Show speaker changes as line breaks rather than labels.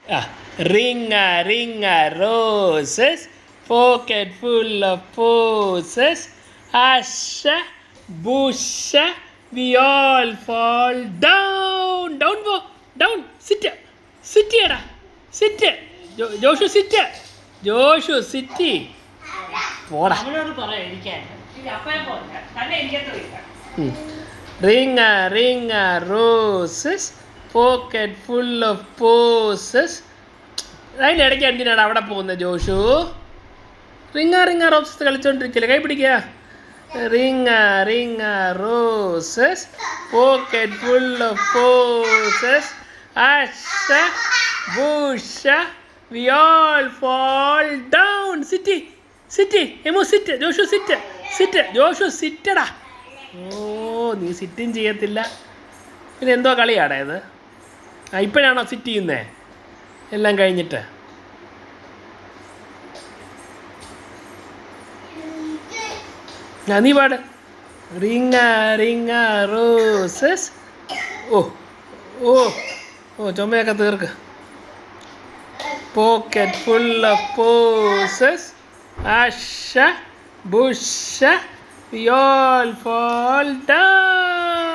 Ah, ring a roses, pocket full of poses, Asha, busha, we all fall down. Down, go, down. Sit, sit here, sit. Joshua, sit. Joshua, sit. പോടാ. Ring a roses, pocket full of poses. അതിൻ്റെ ഇടയ്ക്ക് എന്തിനാണ് അവിടെ പോകുന്നത് ജോഷു? റിങ്ങ roses കളിച്ചോണ്ടിരിക്കില്ല, കൈ പിടിക്കുക. Ring a roses, pocket full of posies, ആഷ ബുഷ വി ഓൾ ഫോൾ ഡൗൺ. സിറ്റി എമോ സിറ്റ്. ജോഷു സിറ്റടാ. ഓ, നീ സിറ്റും ചെയ്യത്തില്ല, പിന്നെ എന്തോ കളിയാടാ ഇത്? ഇപ്പോഴാണോ സിറ്റ് ചെയ്യുന്നേ എല്ലാം കഴിഞ്ഞിട്ട്? നീ പാട്. Ring a roses. ഓ ഓ ഓ ചുമയൊക്കെ തീർക്ക്. പോക്കറ്റ് ഫുൾ ഓഫ് പോസസ്, ആഷ ബുഷ വി ഓൾ ഫോൾ ഡൗൺ.